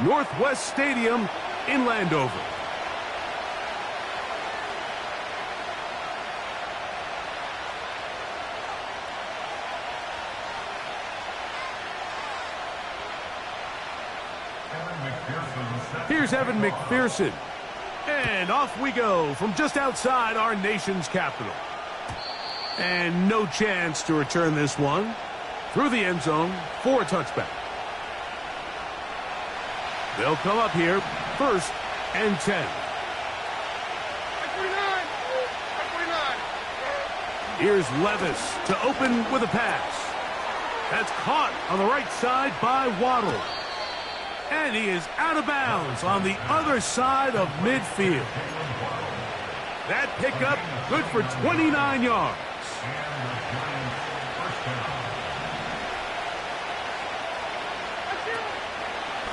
Northwest Stadium in Landover. Here's Evan McPherson. And off we go from just outside our nation's capital. And no chance to return this one. Through the end zone for a touchback. They'll come up here, 1st and 10. Here's Levis to open with a pass. That's caught on the right side by Waddle. And he is out of bounds on the other side of midfield. That pickup good for 29 yards.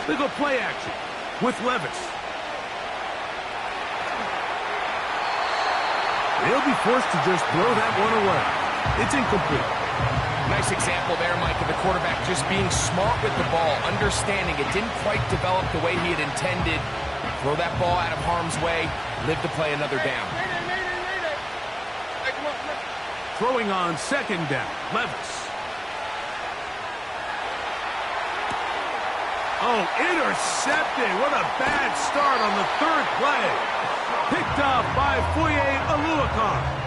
They go play action with Levis. They'll be forced to just throw that one away. It's incomplete. Nice example there, Mike, of the quarterback just being smart with the ball, understanding it didn't quite develop the way he had intended. Throw that ball out of harm's way, live to play another down. Throwing on 2nd down, Levis. Oh, intercepted. What a bad start on the 3rd play. Picked off by Foye Oluokun.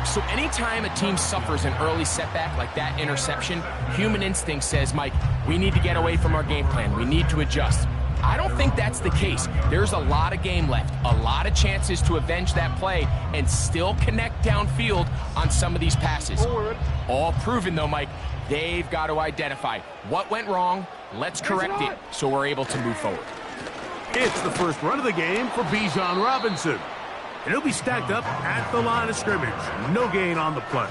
So anytime a team suffers an early setback like that interception, human instinct says, Mike, we need to get away from our game plan. We need to adjust. I don't think that's the case. There's a lot of game left, a lot of chances to avenge that play and still connect downfield on some of these passes. All proven, though, Mike, they've got to identify what went wrong, let's correct it so we're able to move forward. It's the first run of the game for Bijan Robinson. And he'll be stacked up at the line of scrimmage. No gain on the play.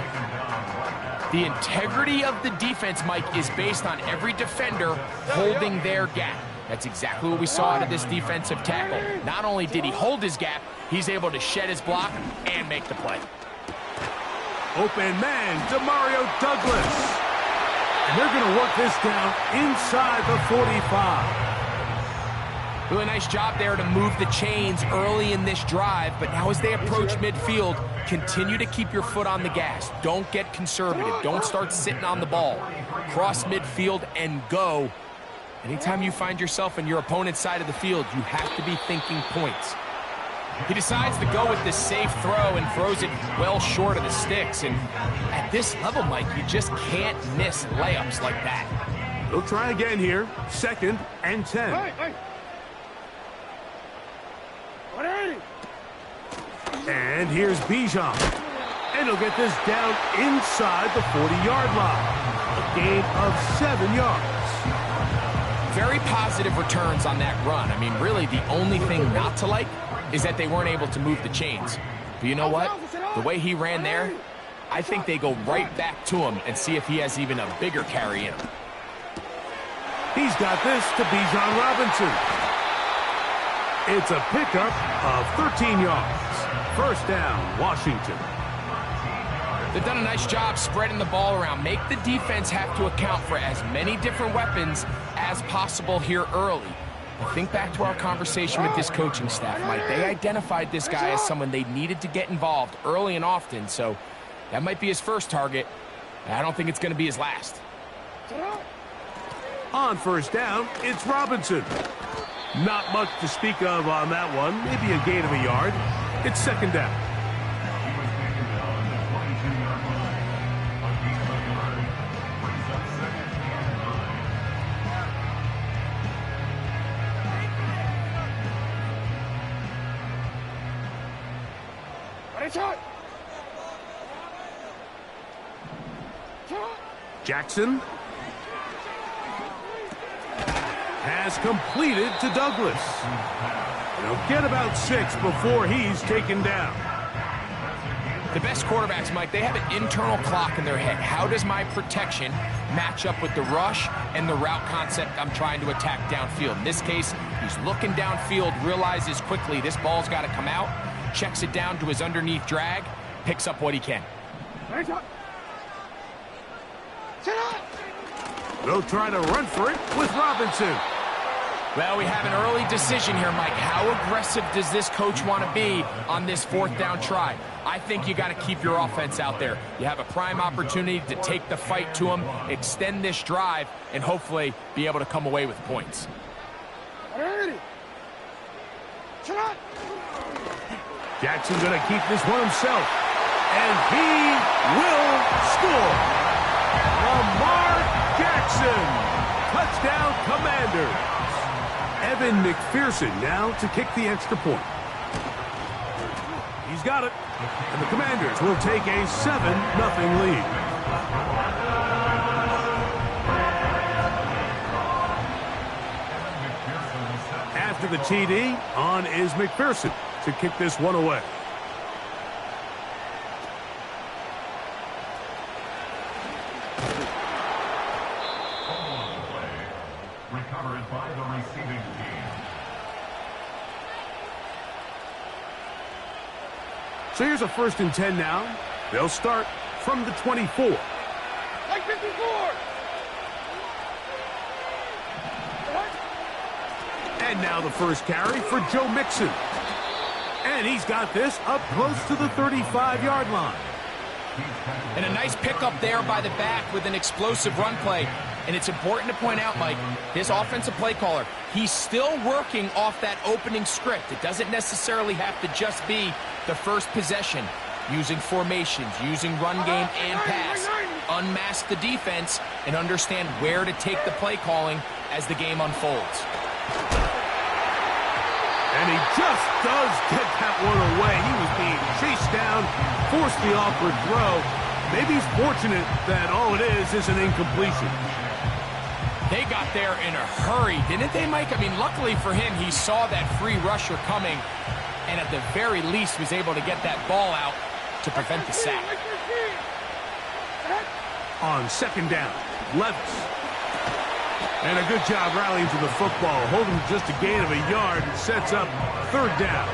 The integrity of the defense, Mike, is based on every defender holding their gap. That's exactly what we saw out of this defensive tackle. Not only did he hold his gap, he's able to shed his block and make the play. Open man to Mario Douglas. And they're going to work this down inside the 45. Really nice job there to move the chains early in this drive, but now as they approach midfield, continue to keep your foot on the gas. Don't get conservative. Don't start sitting on the ball. Cross midfield and go. Anytime you find yourself in your opponent's side of the field, you have to be thinking points. He decides to go with this safe throw and throws it well short of the sticks. And at this level, Mike, you just can't miss layups like that. They'll try again here. 2nd and 10. And here's Bijan. And he'll get this down inside the 40-yard line. A gain of 7 yards. Very positive returns on that run. I mean, really, the only thing not to like is that they weren't able to move the chains. But you know what? The way he ran there, I think they go right back to him and see if he has even a bigger carry in him. He's got this to Bijan Robinson. It's a pickup of 13 yards. 1st down, Washington. They've done a nice job spreading the ball around. Make the defense have to account for as many different weapons as possible here early. But think back to our conversation with this coaching staff, Mike. They identified this guy as someone they needed to get involved early and often, so that might be his first target. I don't think it's going to be his last. On 1st down, it's Robinson. Not much to speak of on that one. Maybe a gain of a yard. It's 2nd down. Jackson has completed to Douglas. They'll get about 6 before he's taken down. The best quarterbacks, Mike, they have an internal clock in their head. How does my protection match up with the rush and the route concept I'm trying to attack downfield? In this case, he's looking downfield, realizes quickly this ball's got to come out, checks it down to his underneath drag, picks up what he can. They'll try to run for it with Robinson. Well, we have an early decision here, Mike. How aggressive does this coach want to be on this 4th down try? I think you got to keep your offense out there. You have a prime opportunity to take the fight to them, extend this drive, and hopefully be able to come away with points. Jackson going to keep this one himself. And he will score. Lamar Jackson. Touchdown, Commanders. Evan McPherson now to kick the extra point. He's got it. And the Commanders will take a 7-0 lead. After the TD, on is McPherson to kick this one away. Recovered by the receiving team. So here's a 1st and 10 now. They'll start from the 24. Like 54. And now the first carry for Joe Mixon. And he's got this up close to the 35-yard line. And a nice pickup there by the back with an explosive run play. And it's important to point out, Mike, this offensive play caller, he's still working off that opening script. It doesn't necessarily have to just be the first possession. Using formations, using run game and pass. Unmask the defense and understand where to take the play calling as the game unfolds. And he just does get that one away. He was being chased down, forced the awkward throw. Maybe he's fortunate that all it is an incompletion. They got there in a hurry, didn't they, Mike? I mean, luckily for him, he saw that free rusher coming and at the very least was able to get that ball out to prevent the sack. On 2nd down, Levis. And a good job rallying to the football, holding just a gain of a yard and sets up 3rd down.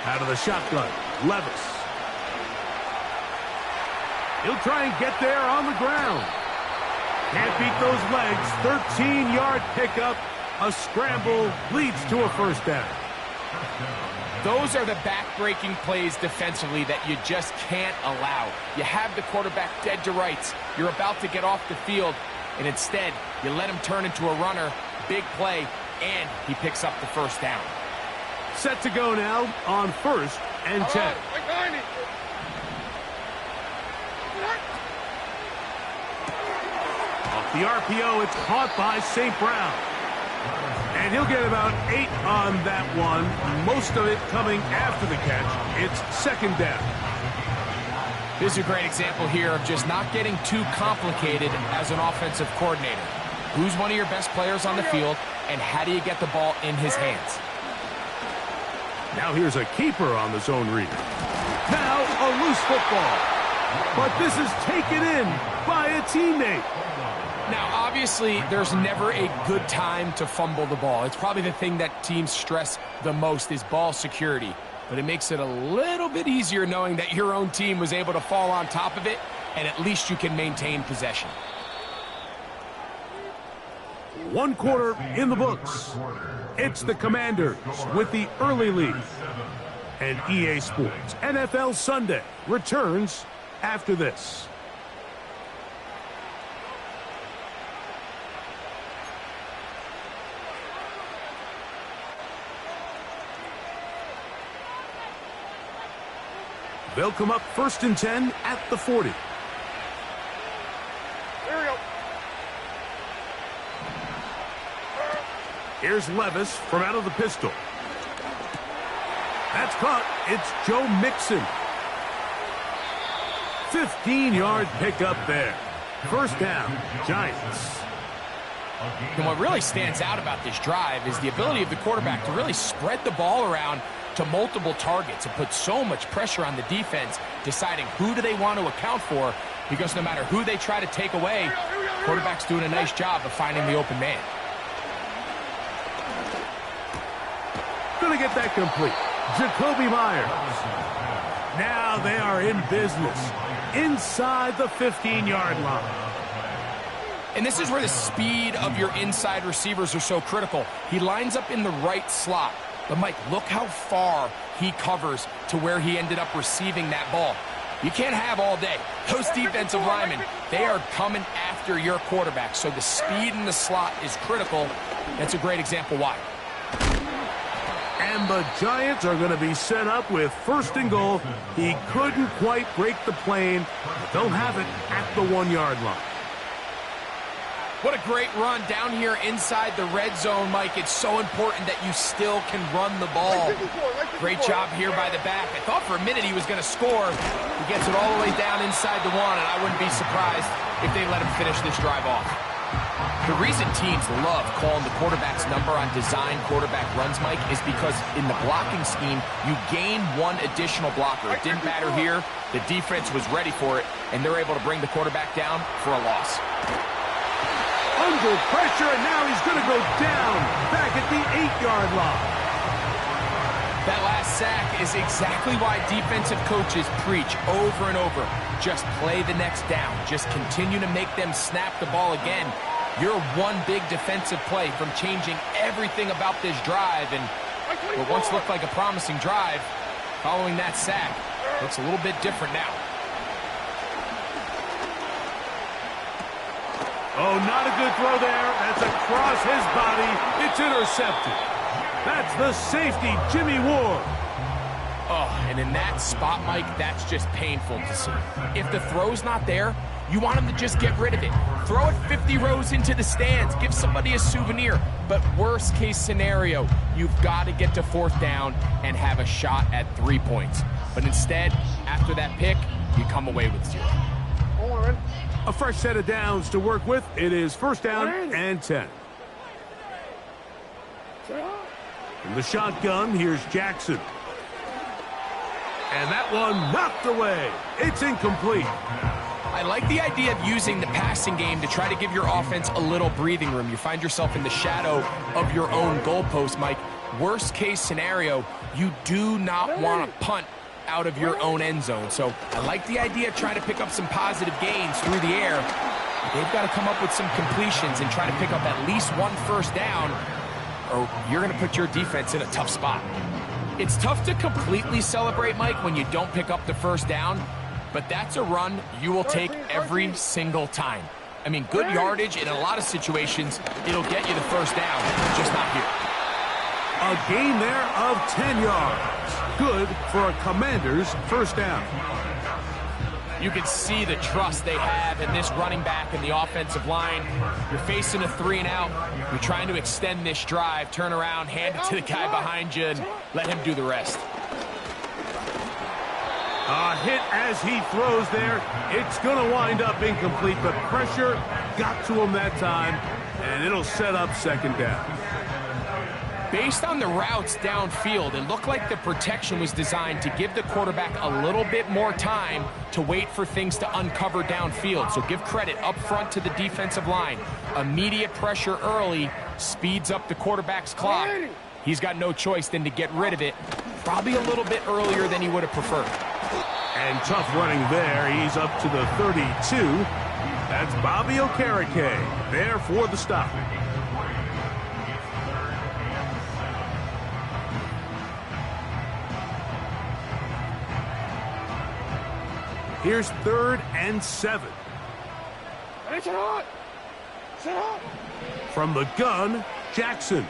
Out of the shotgun, Levis. He'll try and get there on the ground. Can't beat those legs. 13-yard pickup. A scramble leads to a 1st down. Those are the back-breaking plays defensively that you just can't allow. You have the quarterback dead to rights. You're about to get off the field, and instead, you let him turn into a runner. Big play, and he picks up the 1st down. Set to go now on 1st and 10. Off the RPO, it's caught by St. Brown. And he'll get about 8 on that one. Most of it coming after the catch. It's 2nd down. This is a great example here of just not getting too complicated as an offensive coordinator. Who's one of your best players on the field, and how do you get the ball in his hands? Now here's a keeper on the zone read. Now a loose football. But this is taken in by a teammate. Now, obviously, there's never a good time to fumble the ball. It's probably the thing that teams stress the most is ball security. But it makes it a little bit easier knowing that your own team was able to fall on top of it, and at least you can maintain possession. 1 quarter in the books. It's the Commanders with the early lead. And EA Sports NFL Sunday returns after this. They'll come up 1st and 10 at the 40. Here we go. Here's Levis from out of the pistol. That's caught. It's Joe Mixon. 15-yard pickup there. 1st down, Giants. And what really stands out about this drive is the ability of the quarterback to really spread the ball around to multiple targets and put so much pressure on the defense, deciding who do they want to account for, because no matter who they try to take away, quarterback's doing a nice job of finding the open man. going to get that complete. Jakobi Meyers. Now they are in business inside the 15-yard line. And this is where the speed of your inside receivers are so critical. He lines up in the right slot. But, Mike, look how far he covers to where he ended up receiving that ball. You can't have all day. Those defensive linemen, they are coming after your quarterback. So the speed in the slot is critical. That's a great example why. And the Giants are going to be set up with 1st and goal. He couldn't quite break the plane, but they'll have it at the 1-yard line. What a great run down here inside the red zone, Mike. It's so important that you still can run the ball. Great job here by the back. I thought for a minute he was going to score. He gets it all the way down inside the 1, and I wouldn't be surprised if they let him finish this drive off. The reason teams love calling the quarterback's number on design quarterback runs, Mike, is because in the blocking scheme, you gain 1 additional blocker. It didn't matter here. The defense was ready for it, and they're able to bring the quarterback down for a loss. Under pressure, and now he's going to go down back at the 8-yard line. That last sack is exactly why defensive coaches preach over and over. Just play the next down. Just continue to make them snap the ball again. You're one big defensive play from changing everything about this drive, and what once looked like a promising drive, following that sack, looks a little bit different now. Oh, not a good throw there. That's across his body. It's intercepted. That's the safety, Jimmy Ward. Oh, and in that spot, Mike, that's just painful to see. If the throw's not there, you want him to just get rid of it. Throw it 50 rows into the stands. Give somebody a souvenir. But worst case scenario, you've got to get to 4th down and have a shot at 3 points. But instead, after that pick, you come away with 0. A fresh set of downs to work with. It is 1st down and 10. From the shotgun, here's Jackson. And that one knocked away. It's incomplete. I like the idea of using the passing game to try to give your offense a little breathing room. You find yourself in the shadow of your own goalpost, Mike. Worst case scenario, you do not want to punt out of your own end zone. So I like the idea of trying to pick up some positive gains through the air. They've got to come up with some completions and try to pick up at least 1 first down, or you're going to put your defense in a tough spot. It's tough to completely celebrate, Mike, when you don't pick up the 1st down, but that's a run you will take every single time. I mean, good yardage in a lot of situations, it'll get you the 1st down, just not here. A gain there of 10 yards. Good for a Commander's 1st down. You can see the trust they have in this running back and the offensive line. You're facing a 3 and out. You're trying to extend this drive, turn around, hand it to the guy behind you, and let him do the rest. A hit as he throws there. It's going to wind up incomplete, but pressure got to him that time, and it'll set up 2nd down. Based on the routes downfield, it looked like the protection was designed to give the quarterback a little bit more time to wait for things to uncover downfield. So give credit up front to the defensive line. Immediate pressure early speeds up the quarterback's clock. He's got no choice than to get rid of it, probably a little bit earlier than he would have preferred. And tough running there. He's up to the 32. That's Bobby Okereke there for the stop. Here's 3rd and 7. From the gun, Jackson.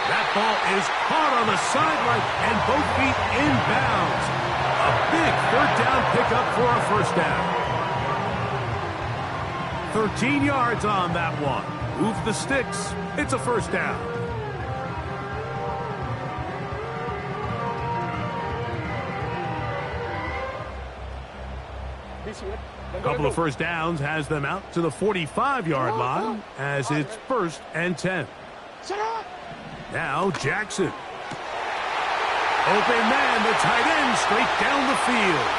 That ball is caught on the sideline and both feet inbounds. A big 3rd down pickup for a 1st down. 13 yards on that one. Move the sticks. It's a 1st down. A couple of 1st downs has them out to the 45-yard line as it's 1st and 10. Now Jackson. Open man, the tight end straight down the field.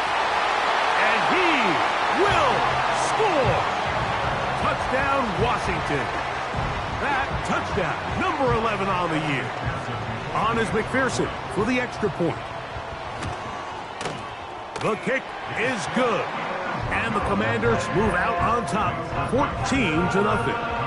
And he will score. Touchdown, Washington. that. Touchdown. Number 11 on the year. On is McPherson for the extra point. The kick is good. And the Commanders move out on top, 14-0.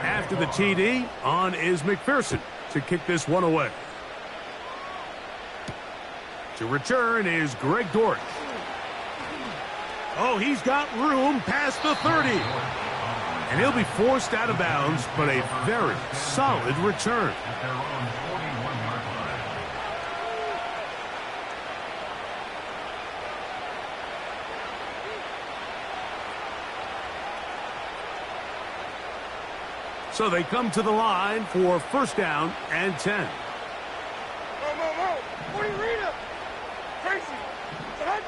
After the TD, on is McPherson to kick this one away. To return is Greg Dortch. Oh, he's got room past the 30. And he'll be forced out of bounds, but a very solid return. At their own 41-yard line. So they come to the line for first down and 10. Mo. 40 Rita. Tracy. Hut.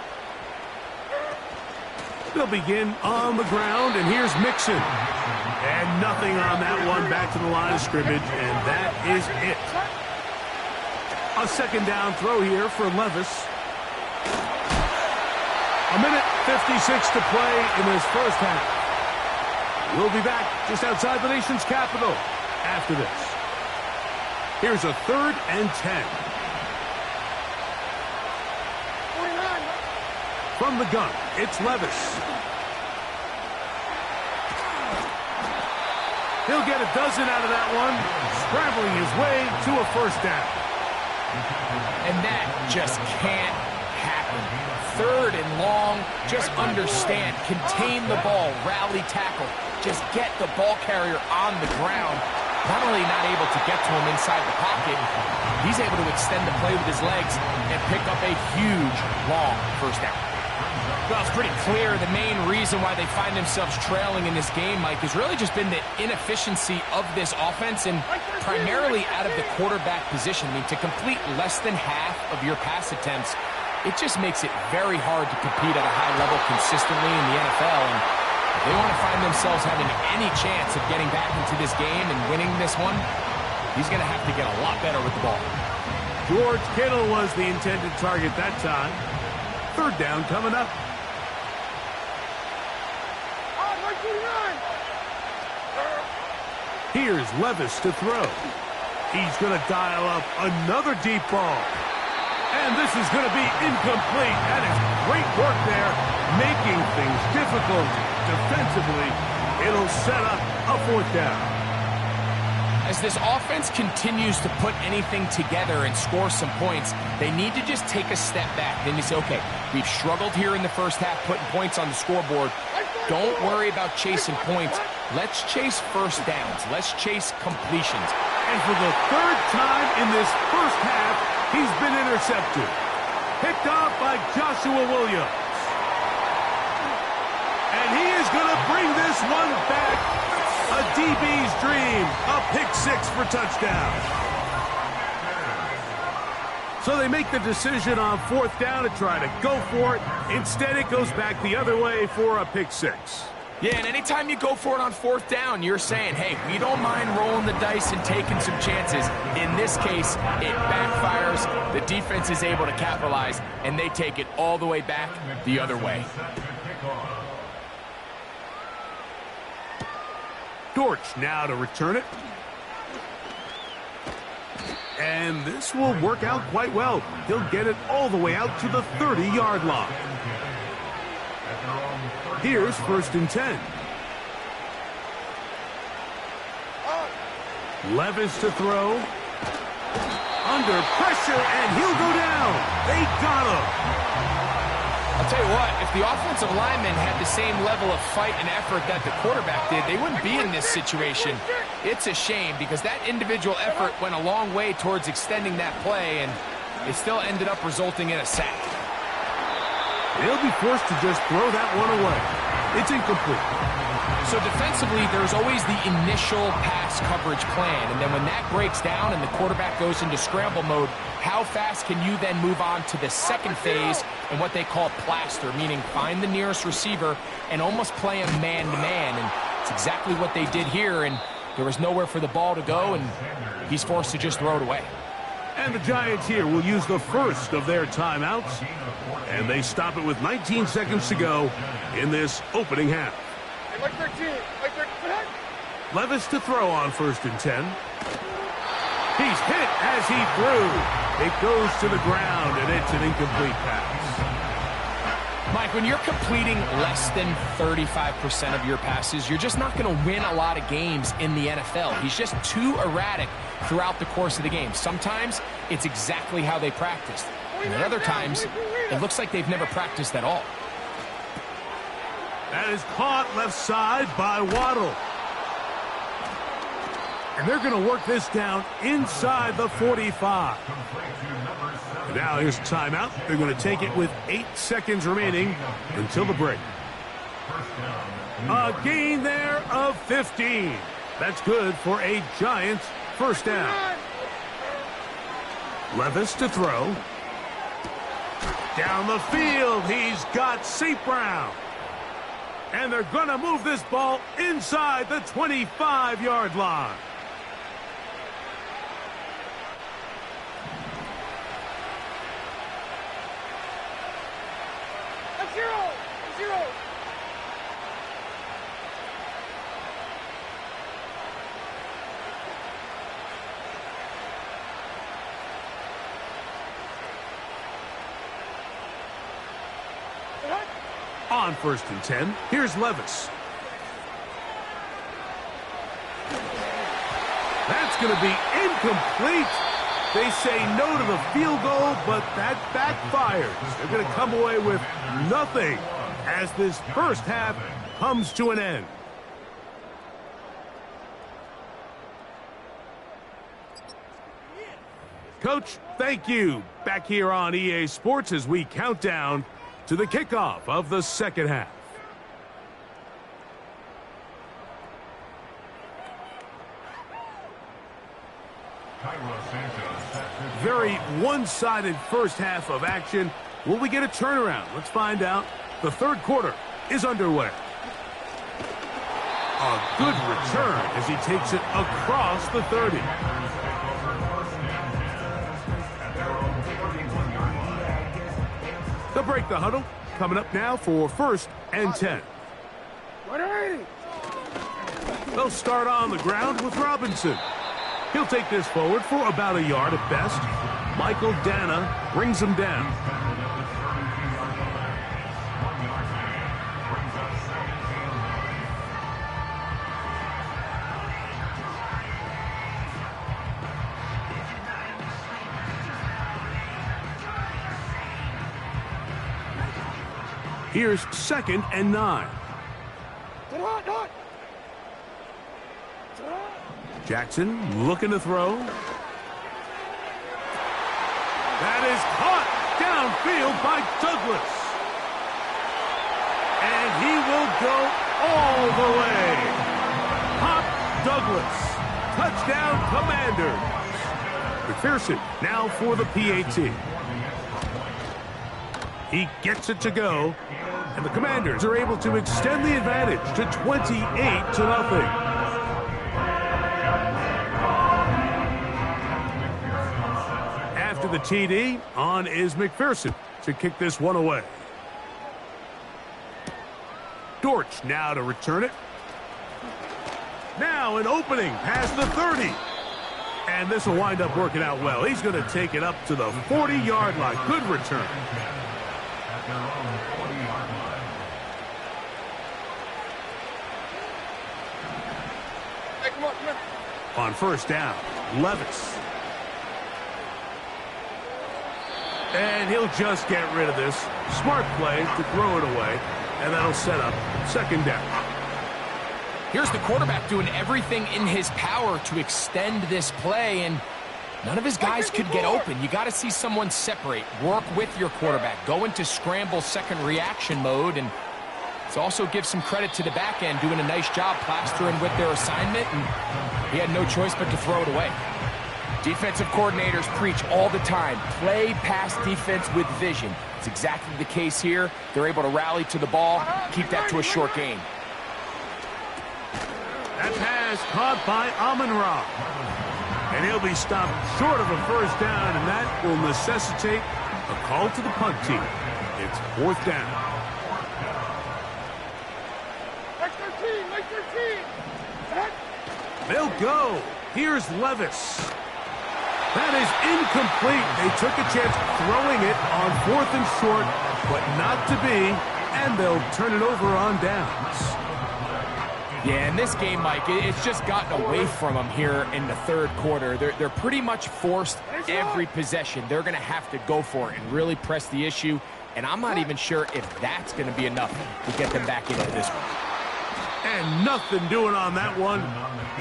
They'll begin on the ground, and here's Mixon. And nothing on that one, back to the line of scrimmage, and that is it. A second down throw here for Levis. A minute 56 to play in this first half. We'll be back just outside the nation's capital after this. Here's a 3rd and 10. 49. From the gun, it's Levis. He'll get a dozen out of that one, scrambling his way to a first down. And that just can't happen. 3rd and long, just understand, contain the ball, rally tackle, just get the ball carrier on the ground. Not only not able to get to him inside the pocket, he's able to extend the play with his legs and pick up a huge, long first down. Well, it's pretty clear the main reason why they find themselves trailing in this game, Mike, has really just been the inefficiency of this offense and primarily out of the quarterback position. I mean, to complete less than half of your pass attempts, it just makes it very hard to compete at a high level consistently in the NFL. And if they want to find themselves having any chance of getting back into this game and winning this one, he's going to have to get a lot better with the ball. George Kittle was the intended target that time. 3rd down coming up. Here's Levis to throw. He's going to dial up another deep ball. And this is going to be incomplete. That is great work there, making things difficult defensively. It'll set up a 4th down. As this offense continues to put anything together and score some points, they need to just take a step back. Then you say, okay, we've struggled here in the first half putting points on the scoreboard. Don't worry about chasing points. Let's chase first downs. Let's chase completions. And for the 3rd time in this first half, he's been intercepted. Picked off by Joshua Williams. And he is going to bring this one back. A DB's dream. A pick-6 for touchdown. So they make the decision on 4th down to try to go for it. Instead, it goes back the other way for a pick-6. Yeah, and anytime you go for it on 4th down, you're saying, hey, we don't mind rolling the dice and taking some chances. In this case, it backfires. The defense is able to capitalize, and they take it all the way back the other way. Dortch now to return it. And this will work out quite well. He'll get it all the way out to the 30-yard line. Here's 1st and 10. Levis to throw. Under pressure, and he'll go down. They got him. I'll tell you what, if the offensive lineman had the same level of fight and effort that the quarterback did, they wouldn't be in this situation. It's a shame because that individual effort went a long way towards extending that play, and it still ended up resulting in a sack. They'll be forced to just throw that one away. It's incomplete. So defensively, there's always the initial pass coverage plan, and then when that breaks down and the quarterback goes into scramble mode, how fast can you then move on to the second phase and what they call plaster, meaning find the nearest receiver and almost play him man-to-man, and it's exactly what they did here, and There was nowhere for the ball to go, and he's forced to just throw it away. And the Giants here will use the first of their timeouts. And they stop it with 19 seconds to go in this opening half. Hey, like 13. Like 13. Levis to throw on 1st and 10. He's hit as he threw. It goes to the ground, and it's an incomplete pass. Mike, when you're completing less than 35% of your passes, you're just not going to win a lot of games in the NFL. He's just too erratic throughout the course of the game. Sometimes it's exactly how they practiced. And at other times, it looks like they've never practiced at all. That is caught left side by Waddle. And they're going to work this down inside the 45. And now here's a timeout. They're going to take it with 8 seconds remaining until the break. A gain there of 15. That's good for a Giants first down. Levis to throw. Down the field, he's got St. Brown. And they're going to move this ball inside the 25-yard line. Zero. On 1st and 10, here's Levis. That's going to be incomplete. They say no to the field goal, but that backfires. They're going to come away with nothing as this first half comes to an end. Coach, thank you. Back here on EA Sports as we count down to the kickoff of the second half. Very one-sided first half of action. Will we get a turnaround? Let's find out. The third quarter is underway. A good return as he takes it across the 30. They'll break the huddle. Coming up now for 1st and 10. They'll start on the ground with Robinson. He'll take this forward for about a yard at best. Michael Dana brings him down. Here's 2nd and 9. Jackson looking to throw. That is caught downfield by Douglas. And he will go all the way. Pop Douglas. Touchdown Commanders. McPherson now for the PAT. He gets it to go. And the Commanders are able to extend the advantage to 28-0. After the TD, on is McPherson to kick this one away. Dortch now to return it. Now an opening past the 30. And this will wind up working out well. He's going to take it up to the 40-yard line. Good return. Hey, come on. On 1st down, Levis. And he'll just get rid of this. Smart play to throw it away. And that'll set up 2nd down. Here's the quarterback doing everything in his power to extend this play, and none of his guys could get open. You got to see someone separate, work with your quarterback, go into scramble second reaction mode, and it also gives some credit to the back end doing a nice job plastering with their assignment, and he had no choice but to throw it away. Defensive coordinators preach all the time, play pass defense with vision. It's exactly the case here. They're able to rally to the ball, keep that to a short gain. That pass pass caught by Amon-Ra. And he'll be stopped short of a first down, and that will necessitate a call to the punt team. It's fourth down. Like 13, like 13. Back. They'll go. Here's Levis. That is incomplete. They took a chance throwing it on 4th and short, but not to be, and they'll turn it over on downs. Yeah, in this game, Mike, it's just gotten away from them here in the third quarter. They're pretty much forced every possession. They're going to have to go for it and really press the issue, and I'm not even sure if that's going to be enough to get them back into this one. And nothing doing on that one.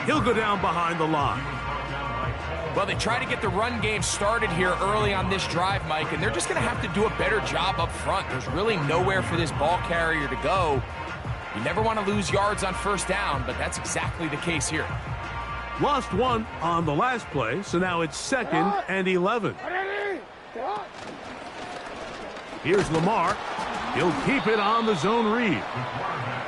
He'll go down behind the line. Well, they try to get the run game started here early on this drive, Mike, and they're just going to have to do a better job up front. There's really nowhere for this ball carrier to go. You never want to lose yards on first down, but that's exactly the case here. Lost one on the last play, so now it's 2nd and 11. Here's Lamar. He'll keep it on the zone read.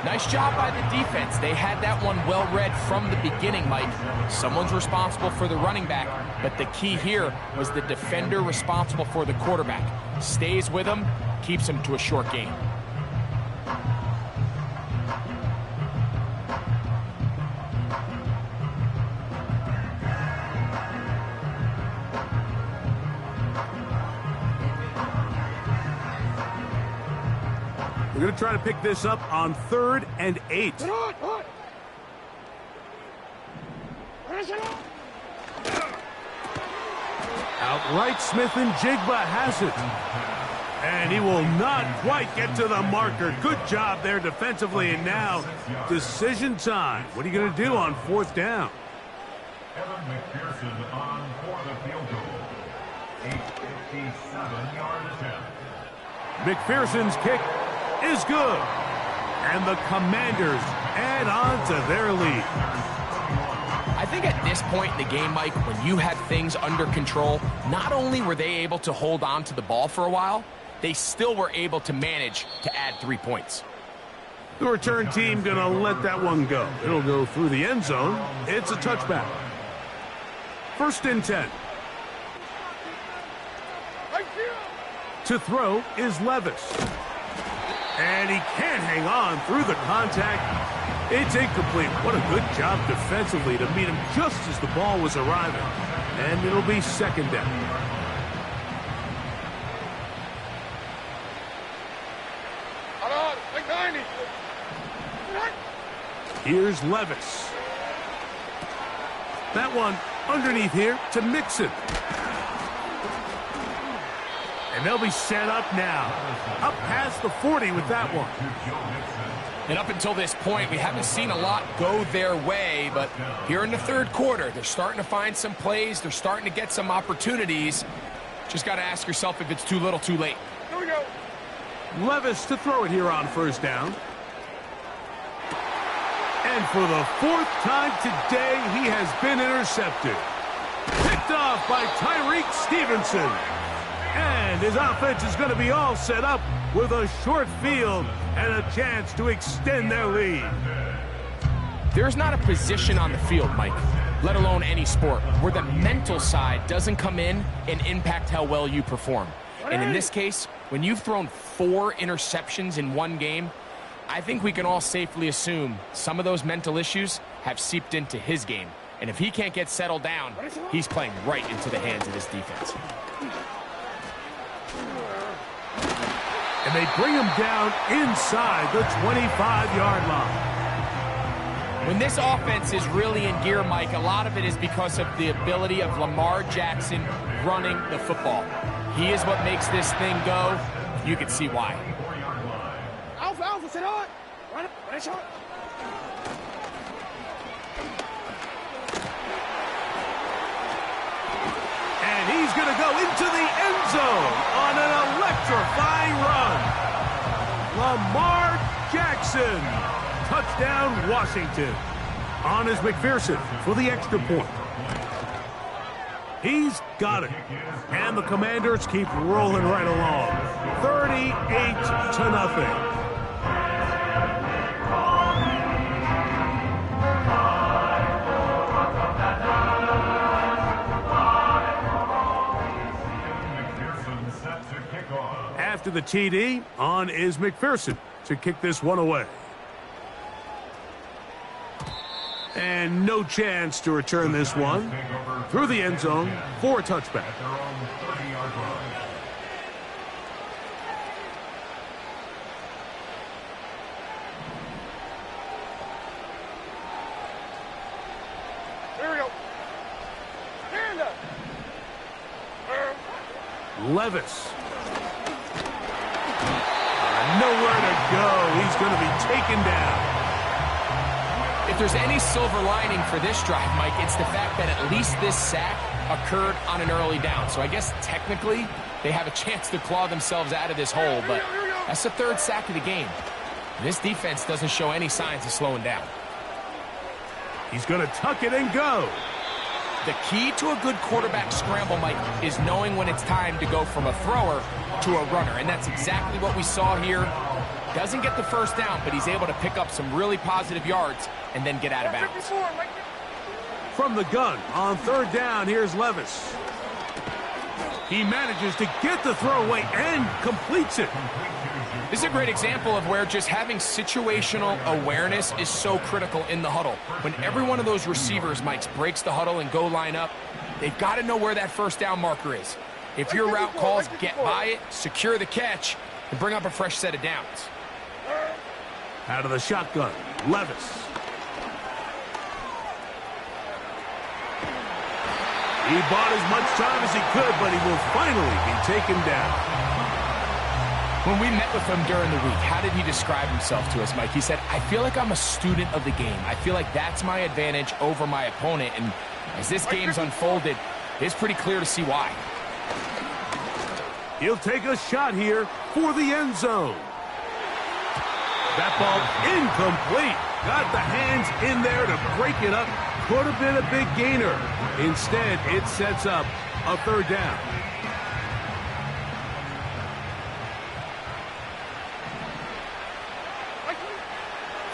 Nice job by the defense. They had that one well read from the beginning, Mike. Someone's responsible for the running back, but the key here was the defender responsible for the quarterback. Stays with him, keeps him to a short gain. We're going to try to pick this up on 3rd and 8. Outright, Smith and Jigba has it. And he will not quite get to the marker. Good job there defensively. And now, decision time. What are you going to do on 4th down? Evan McPherson on for the field goal. 8:57-yard attempt. McPherson's kick is good. And the Commanders add on to their lead. I think at this point in the game, Mike, when you had things under control, not only were they able to hold on to the ball for a while, they still were able to manage to add 3 points. The return team going to let that one go. It'll go through the end zone. It's a touchback. 1st and 10. To throw is Levis. And he can't hang on through the contact. It's incomplete. What a good job defensively to meet him just as the ball was arriving. And it'll be 2nd down. Like 90. Here's Levis. That one underneath here to Mixon. And they'll be set up now. Up past the 40 with that one. And up until this point, we haven't seen a lot go their way, but here in the third quarter, they're starting to find some plays. They're starting to get some opportunities. Just got to ask yourself if it's too little, too late. Here we go. Levis to throw it here on 1st down. And for the 4th time today, he has been intercepted. Picked off by Tyreek Stevenson. And his offense is going to be all set up with a short field and a chance to extend their lead. There's not a position on the field, Mike, let alone any sport, where the mental side doesn't come in and impact how well you perform. And in this case, when you've thrown 4 interceptions in one game, I think we can all safely assume some of those mental issues have seeped into his game. And if he can't get settled down, he's playing right into the hands of his defense. And they bring him down inside the 25-yard line. When this offense is really in gear, Mike, a lot of it is because of the ability of Lamar Jackson running the football. He is what makes this thing go. You can see why. Alpha, sit on. Run it short. And he's going to go into the end zone on an electrifying run. Lamar Jackson. Touchdown, Washington. On is McPherson for the extra point. He's got it. And the Commanders keep rolling right along. 38-0. set to kick off. After the TD, on is McPherson to kick this one away. And no chance to return this one through the end zone for a touchback. At their own 30-yard line. Here we go. Stand up. Levis. Nowhere to go. He's going to be taken down. If there's any silver lining for this drive, Mike, it's the fact that at least this sack occurred on an early down. So I guess technically they have a chance to claw themselves out of this hole, but that's the third sack of the game. This defense doesn't show any signs of slowing down. He's going to tuck it and go. The key to a good quarterback scramble, Mike, is knowing when it's time to go from a thrower to a runner, and that's exactly what we saw here. Doesn't get the first down, but he's able to pick up some really positive yards and then get out of bounds. From the gun on third down, here's Levis. He manages to get the throw away and completes it. This is a great example of where just having situational awareness is so critical in the huddle. When every one of those receivers, Mike, breaks the huddle and go line up, they've got to know where that first down marker is. If your route calls, get by it, secure the catch, and bring up a fresh set of downs. Out of the shotgun, Levis. He bought as much time as he could, but he will finally be taken down. When we met with him during the week, how did he describe himself to us, Mike? He said, I feel like I'm a student of the game. I feel like that's my advantage over my opponent. And as this game's unfolded, it's pretty clear to see why. He'll take a shot here for the end zone. That ball incomplete. Got the hands in there to break it up. Could have been a big gainer. Instead, it sets up a third down.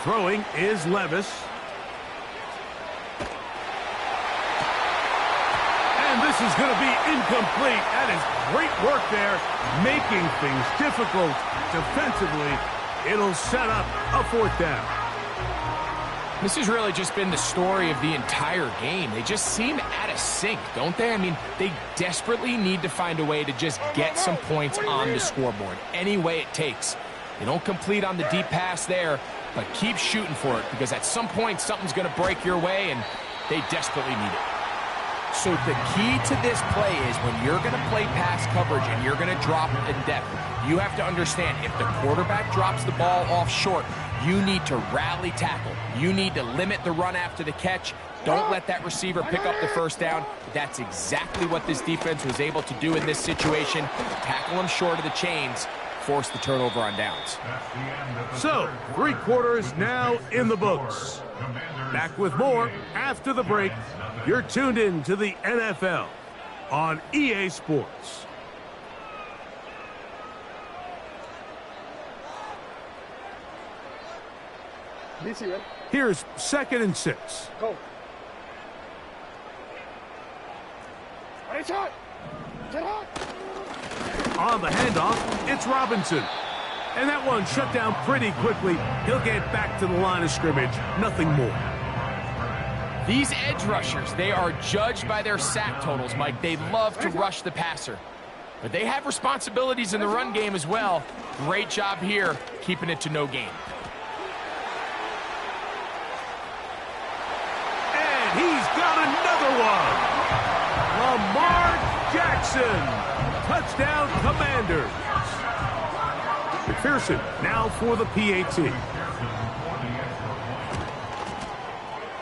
Throwing is Levis. And this is going to be incomplete. That is great work there, making things difficult defensively. It'll set up a fourth down. This has really just been the story of the entire game. They just seem out of sync, don't they? I mean, they desperately need to find a way to just get some points on the scoreboard, any way it takes. They don't complete on the deep pass there, but keep shooting for it, because at some point something's going to break your way, and they desperately need it. So the key to this play is when you're going to play pass coverage and you're going to drop in depth, you have to understand if the quarterback drops the ball off short, you need to rally tackle. You need to limit the run after the catch. Don't let that receiver pick up the first down. That's exactly what this defense was able to do in this situation. Tackle him short of the chains, force the turnover on downs. So, 3 quarters now in the books. Back with more after the break. You're tuned in to the NFL on EA Sports. DC, right? Here's 2nd and 6. Go. Ready, shot. Get hot. On the handoff, it's Robinson. And that one shut down pretty quickly. He'll get back to the line of scrimmage. Nothing more. These edge rushers, they are judged by their sack totals, Mike. They love to rush the passer. But they have responsibilities in the run game as well. Great job here, keeping it to no gain. And he's got another one. Lamar Jackson. Touchdown, Commanders. McPherson now for the PAT.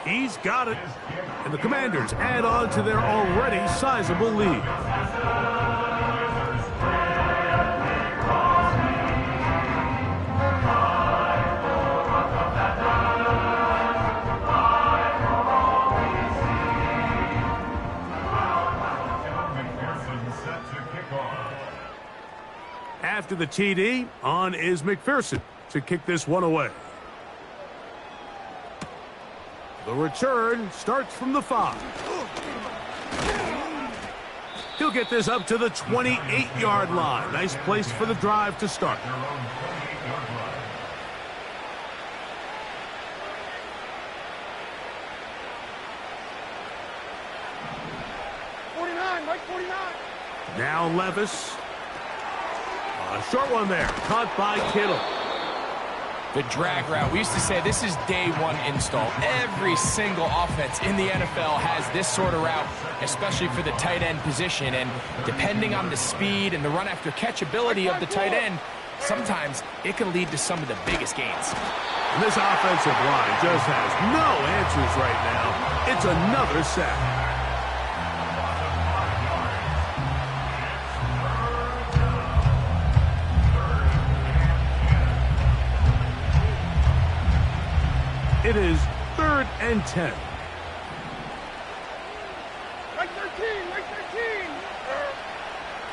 He's got it. And the Commanders add on to their already sizable lead. After the TD, on is McPherson to kick this one away. The return starts from the 5. He'll get this up to the 28-yard line. Nice place for the drive to start. Their own 28-yard line. 49, Mike 49. Now Levis. A short one there. Caught by Kittle. The drag route. We used to say this is day one install. Every single offense in the NFL has this sort of route, especially for the tight end position. And depending on the speed and the run after catch ability of the tight end, sometimes it can lead to some of the biggest gains. And this offensive line just has no answers right now. It's another sack. It is 3rd and 10. Mike 13, Mike 13.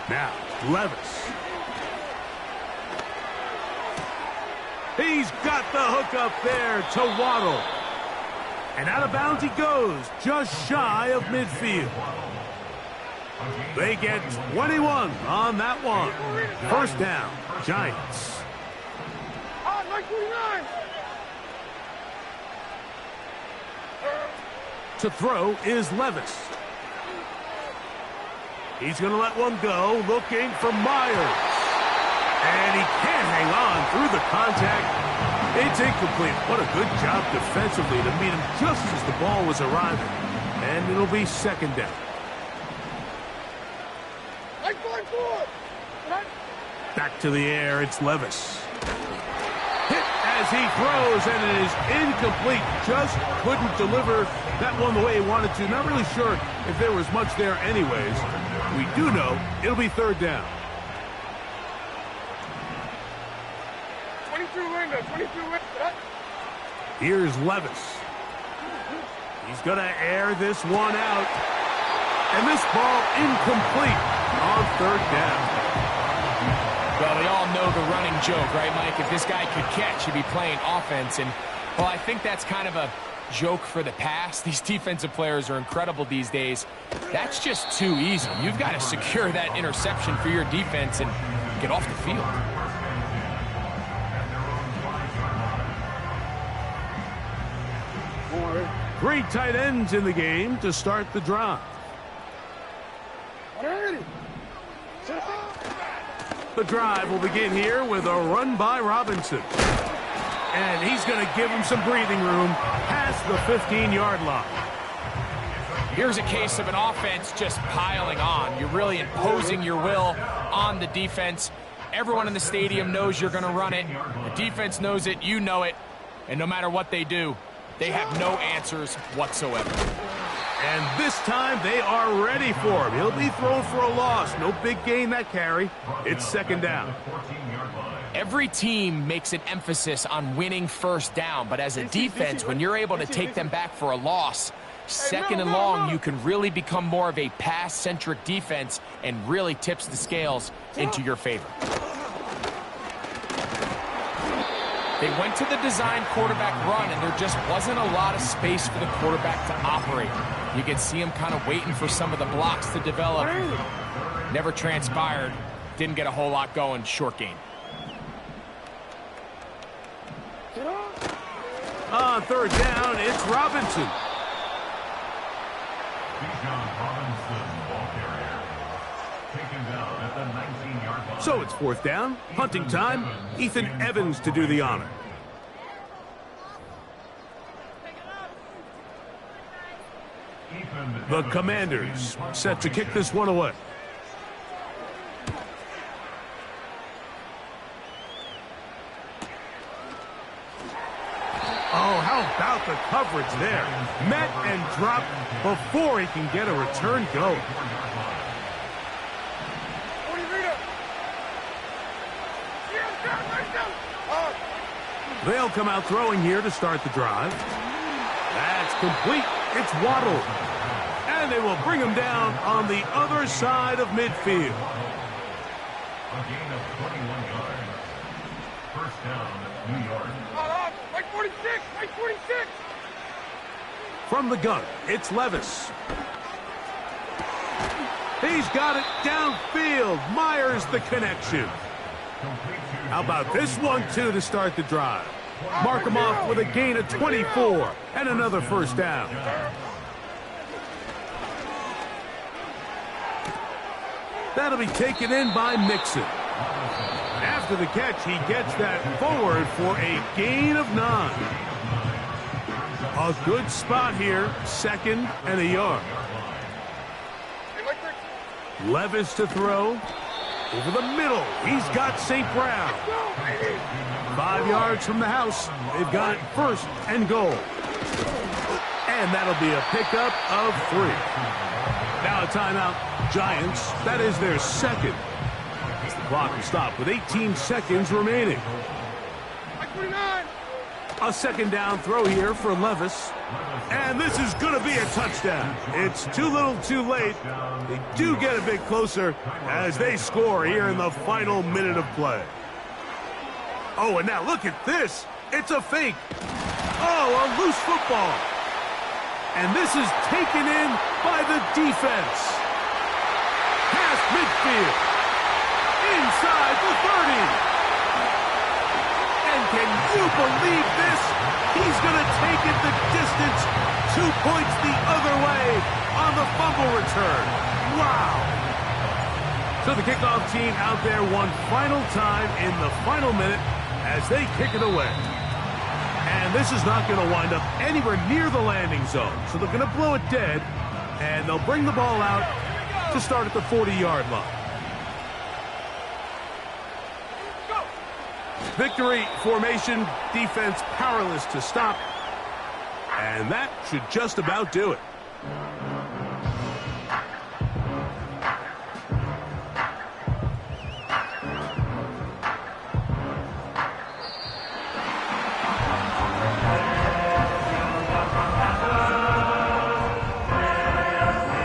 Now, Levis. He's got the hook up there to Waddle. And out of bounds he goes, just shy of midfield. They get 21 on that one. First down, Giants. Mike 49. To throw is Levis. He's going to let one go, looking for Myers. And he can't hang on through the contact. It's incomplete. What a good job defensively to meet him just as the ball was arriving. And it'll be second down. Mike 44. Back to the air, it's Levis. Hit as he throws, and it is incomplete. Just couldn't deliver that one the way he wanted to. Not really sure if there was much there anyways. We do know it'll be third down. 22 window, 22 window. Here's Levis. He's going to air this one out. And this ball incomplete on third down. Well, we all know the running joke, right, Mike? If this guy could catch, he'd be playing offense. And, well, I think that's kind of a joke for the past. These defensive players are incredible these days. That's just too easy. You've got to secure that interception for your defense and get off the field. Three tight ends in the game to start the drive. The drive will begin here with a run by Robinson. And he's going to give him some breathing room past the 15-yard line. Here's a case of an offense just piling on. You're really imposing your will on the defense. Everyone in the stadium knows you're going to run it. The defense knows it. You know it. And no matter what they do, they have no answers whatsoever. And this time they are ready for him. He'll be thrown for a loss. No big gain that carry. It's second down. Every team makes an emphasis on winning first down, but as a defense, when you're able to take them back for a loss, second and long, you can really become more of a pass-centric defense and really tips the scales into your favor. They went to the design quarterback run, and there just wasn't a lot of space for the quarterback to operate. You could see him kind of waiting for some of the blocks to develop. Never transpired. Didn't get a whole lot going. Short game. On third down, it's Robinson. So it's fourth down, punting time. Ethan Evans to do the honor. The Commanders set to kick this one away. Oh, how about the coverage there? Met and dropped before he can get a return going. They'll come out throwing here to start the drive. That's complete. It's Waddle. And they will bring him down on the other side of midfield. A gain of 21 yards. First down, New York. Mike 46, Mike 46. From the gun, it's Levis. He's got it downfield. Myers the connection. How about this one, too, to start the drive? Mark him off with a gain of 24 and another first down. That'll be taken in by Mixon. After the catch, he gets that forward for a gain of 9. A good spot here, 2nd and a yard. Levis to throw. Over the middle, he's got St. Brown. 5 yards from the house. They've got 1st and goal. And that'll be a pickup of 3. Now a timeout. Giants, that is their 2nd. As the clock will stop with 18 seconds remaining. A 2nd down throw here for Levis. And this is going to be a touchdown. It's too little too late. They do get a bit closer as they score here in the final minute of play. Oh, and now look at this. It's a fake. Oh, a loose football. And this is taken in by the defense. Past midfield. Inside the 30. And can you believe this? He's going to take it the distance. 2 points the other way on the fumble return. Wow. So the kickoff team out there one final time in the final minute as they kick it away. And this is not going to wind up anywhere near the landing zone. So they're going to blow it dead, and they'll bring the ball out to start at the 40-yard line. Victory formation, defense powerless to stop. And that should just about do it.